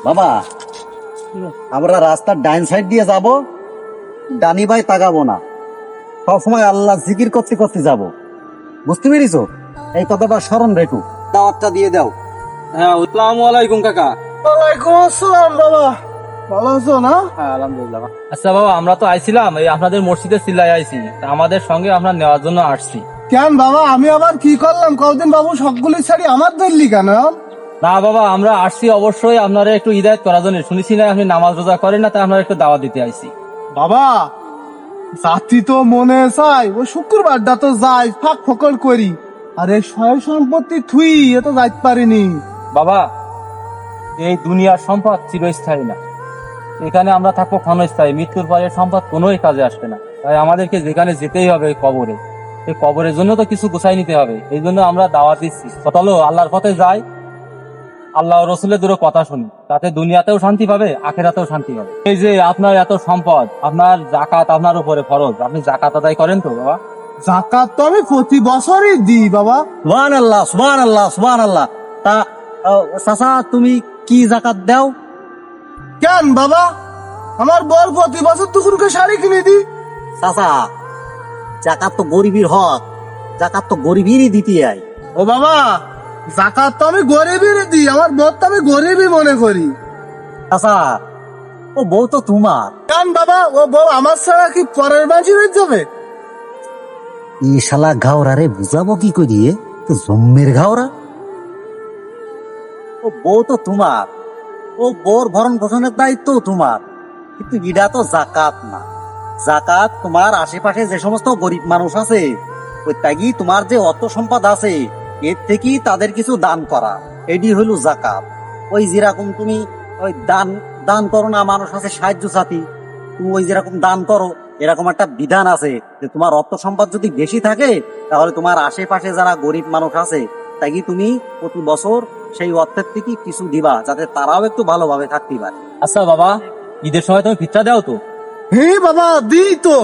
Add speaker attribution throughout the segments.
Speaker 1: বাবা, আমরা রাস্তার ডাইন সাইড দিয়ে যাব, ডানি ভাই তাকাবো না, সবসময় আল্লাহ জিকির করতে করতে যাব। বুঝতে পেরেছো? এই কথাটা স্মরণ রেখো। দাওয়াতটা দিয়ে দাও।
Speaker 2: হ্যাঁ, আসসালামু আলাইকুম কাকা।
Speaker 3: ওয়ালাইকুম আসসালাম বাবা, ভালো আছো না?
Speaker 2: হ্যাঁ, আলহামদুলিল্লাহ। আচ্ছা বাবা, আমরা তো আইছিলাম এই আপনাদের মসজিদে চিল্লাই আইছি, তা আমাদের সঙ্গে আমরা নেওয়ার জন্য আসছি।
Speaker 3: কেন বাবা, আমি আবার কি করলাম? কদিন বাবু সবগুলি ছাড়ি আমার ধরলি কেন?
Speaker 2: না বাবা, আমরা আসছি অবশ্যই আপনারা একটু হিদায়ত করার জন্য। শুনেছি না আপনি নামাজ রোজা করেন না, তাই আমরা একটু দাওয়াত দিতে আইছি।
Speaker 3: বাবা, জাতি তো মনে চাই ওই শুক্রবারটা তো যাই ফাঁক ফকর করি, আর এই সয় সম্পত্তি থুই এ তো যাইতে পারিনি।
Speaker 2: বাবা, এই দুনিয়ার সম্পদ চিরস্থায়ী না, এখানে আমরা থাকবো ক্ষণস্থায়ী। মৃত্যুর পরে সম্পদ কোনোই কাজে আসবে না, তাই আমাদেরকে যেখানে যেতেই হবে কবরে। এই কবরের জন্য তো কিছু গুছাই নিতে হবে, এই জন্য আমরা দাওয়াত দিচ্ছি। চলো আল্লাহর পথে যাই, আল্লাহ রসুলের দুটো কথা শুনি, তাতে দুনিয়াতেও শান্তি পাবে, আখেরাতেও শান্তি পাবে। এই যে আপনার এত সম্পদ, আপনার জাকাত আপনার উপরে ফরজ, আপনি জাকাত আদায় করেন তো বাবা?
Speaker 3: জাকাত তো আমি প্রতি বছরই দিই বাবা।
Speaker 1: সুবহানাল্লাহ, সুবহানাল্লাহ, সুবহানাল্লাহ। তা চাচা, তুমি কি জাকাত দাও?
Speaker 3: কেন বাবা, আমার বর প্রতি বছর দুকুনকে শাড়ি কিনে দি।
Speaker 1: চাচা, জাকাত তো গরিবের হক, জাকাত তো গরিবেরই দিতে হয়।
Speaker 3: ও বাবা, জাকাত তো আমি গরিবেরই দিই, আমার বর তো আমি গরিবই মনে করি।
Speaker 1: চাচা, ও বউ তো তোমার।
Speaker 3: কেন বাবা, ও বউ আমার ছাড়া কি পরের মাঝি হয়ে যাবে?
Speaker 1: ই শালা ঘাওরা রে বুঝাবো কি করিয়ে? তো জম্মের ঘাওরা। ও বউ তো তোমার, ও বউর ভরণ পোষণের দায়িত্ব তোমার, কিন্তু এটা তো জাকাত না। জাকাত তোমার আশেপাশে যে সমস্ত গরিব মানুষ আছে, ওই ত্যাগী তোমার যে অর্থ সম্পদ আছে, এর থেকেই তাদের কিছু দান করা, এটি হইল জাকাত। ওই যেরকম তুমি ওই দান দান করো না, মানুষ আছে সাহায্য সাথী, তুমি ওই যেরকম দান করো, এরকম একটা বিধান আছে যে তোমার অর্থ সম্পদ যদি বেশি থাকে, তাহলে তোমার আশেপাশে যারা গরিব মানুষ আছে, তাই তুমি প্রতি বছর সেই অর্থের থেকে কিছু দিবা, যাতে তারাও একটু ভালোভাবে থাকতে পারে।
Speaker 2: আচ্ছা বাবা, ঈদের সময় তুমি ফিতরা দাও তো?
Speaker 3: হ্যাঁ বাবা, দিই তো।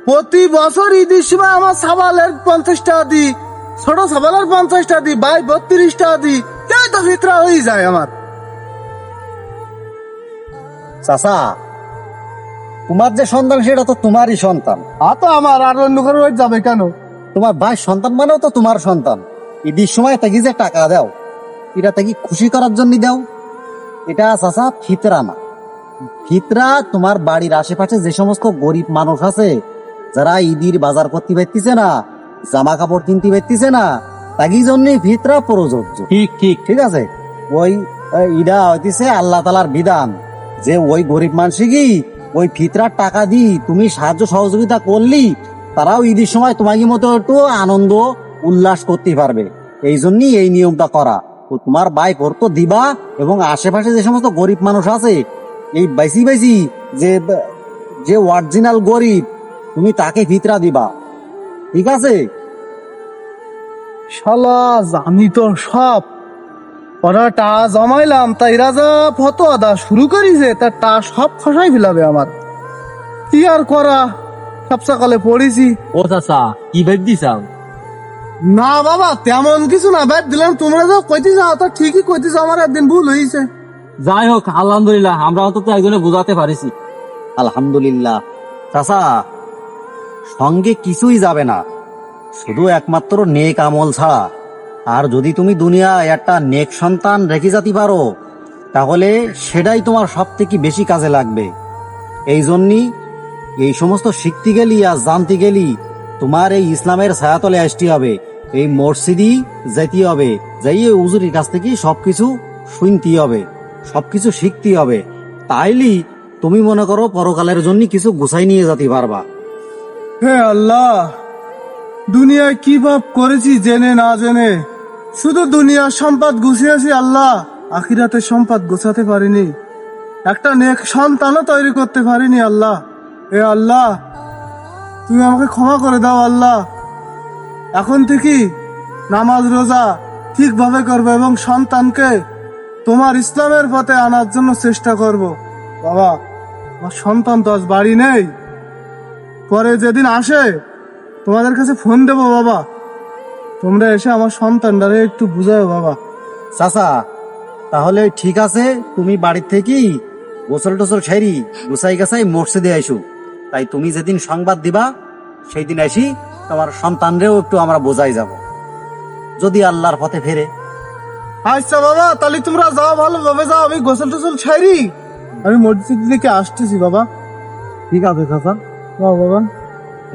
Speaker 3: প্রতি বছর ঈদের সময় আমার সাবালের 50 টাকা দিই, ছোট সাবালের 50 টাকা দিই, ভাই 32 টাকা দিই, এই তো ফিতরা হয়ে যায় আমার।
Speaker 1: চাচা, তোমার যে সন্তান সেটা তো তোমারই সন্তান।
Speaker 3: তো আমার আর অন্য ঘরে যাবে কেন?
Speaker 1: তোমার ভাই সন্তান মানেও তো তোমার সন্তান। ঈদের সময় তাকে যে টাকা দাও, এটা তাকে খুশি করার জন্য দাও। এটা চাচা ফিতরা না। ফিতরা তোমার বাড়ির আশেপাশে যে সমস্ত গরিব মানুষ আছে, যারা ঈদের বাজার করতে পারতেছে না, জামা কাপড় কিনতে পারতেছে না, তাই জন্যই ফিতরা প্রযোজ্য।
Speaker 2: ঠিক ঠিক।
Speaker 1: ঠিক আছে? ওই ইডা হইতেছে আল্লাহ তালার বিধান যে ওই গরিব মানুষকে ওই ফিতরার টাকা দি তুমি সাহায্য সহযোগিতা করলি, তারাও ঈদের সময় তোমাকে মতো একটু আনন্দ উল্লাস করতে পারবে। এই জন্যই এই নিয়মটা করা। তো তোমার ভাই পড়তো দিবা, এবং আশেপাশে যে সমস্ত গরিব মানুষ আছে, এই বেশি বেশি যে যে অরিজিনাল গরিব, তুমি তাকে ফিতরা দিবা। ঠিক আছে?
Speaker 3: শালা জানি তো সব, ওরা টা জমাইলাম, তাই রাজা ফটো আদা শুরু করিছে, তার টা সব খসাই ফেলাবে আমার। কি আর করা, সব সকালে পড়েছি।
Speaker 2: ও চাচা, কি ভেব দিছাও?
Speaker 3: না বাবা, তেমন কিছু না, ব্যাট দিলাম। তোমরা যাও কইতে যাও, তা ঠিকই কইতেছ, আমার একদিন ভুল হয়েছে।
Speaker 2: যাই হোক, আলহামদুলিল্লাহ, আমরা অন্তত একজনে বোঝাতে পারিছি।
Speaker 1: আলহামদুলিল্লাহ। চাচা, সঙ্গে কিছুই যাবে না, শুধু একমাত্র নেক আমল ছাড়া। আর যদি তুমি দুনিয়ায় একটা নেক সন্তান রেখে যেতে পারো, তাহলে সেটাই তোমার সব থেকে বেশি কাজে লাগবে। এই জন্যই এই সমস্ত শিখতে গেলি আর জানতে গেলি তোমার এই ইসলামের ছায়াতলে আসতে হবে, এই মসজিদই যেতে হবে, যাই উজুরির কাছ থেকে সবকিছু শুনতে হবে, সবকিছু শিখতে হবে। তাইলেই তুমি মনে করো পরকালের জন্য কিছু গুছাই নিয়ে যেতে পারবা।
Speaker 3: হে আল্লাহ, দুনিয়ায় কি পাপ করেছি জেনে না জেনে, শুধু দুনিয়ার সম্পদ গুছিয়েছি আল্লাহ, আখিরাতের সম্পদ গোছাতে পারিনি, একটা নেক সন্তানও তৈরি করতে পারিনি আল্লাহ। হে আল্লাহ, তুমি আমাকে ক্ষমা করে দাও আল্লাহ। এখন থেকে নামাজ রোজা ঠিকভাবে করবো এবং সন্তানকে তোমার ইসলামের পথে আনার জন্য চেষ্টা করব। বাবা, আমার সন্তান তো আজ বাড়ি নেই, পরে যেদিন আসে তোমাদের কাছে ফোন দেবো বাবা, তোমরা এসে আমার সন্তানটারে একটু বুঝাও বাবা।
Speaker 1: চাচা, তাহলে ঠিক আছে, তুমি বাড়ির থেকেই গোসল টোসল সারি গুছাই গাছাই মসজিদে আইসো। তাই তুমি যেদিন সংবাদ দিবা সেই দিন আসি তোমার সন্তানরেও একটু আমরা বোঝাই যাব, যদি আল্লাহর পথে ফেরে।
Speaker 3: আচ্ছা বাবা, তাহলে তোমরা যাও, ভালোভাবে যাও, আমি গোসল টোসল ছাইরি আমি মসজিদ থেকে আসতেছি বাবা।
Speaker 1: ঠিক আছে চাচা।
Speaker 3: যাও বাবা।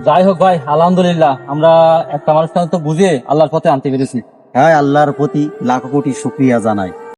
Speaker 2: যাই হোক ভাই, আলহামদুলিল্লাহ আমরা একটা মানুষকে তো বুঝে আল্লাহর পথে আনতে পেরেছি।
Speaker 1: হ্যাঁ, আল্লাহর প্রতি লাখ কোটি শুকরিয়া জানাই।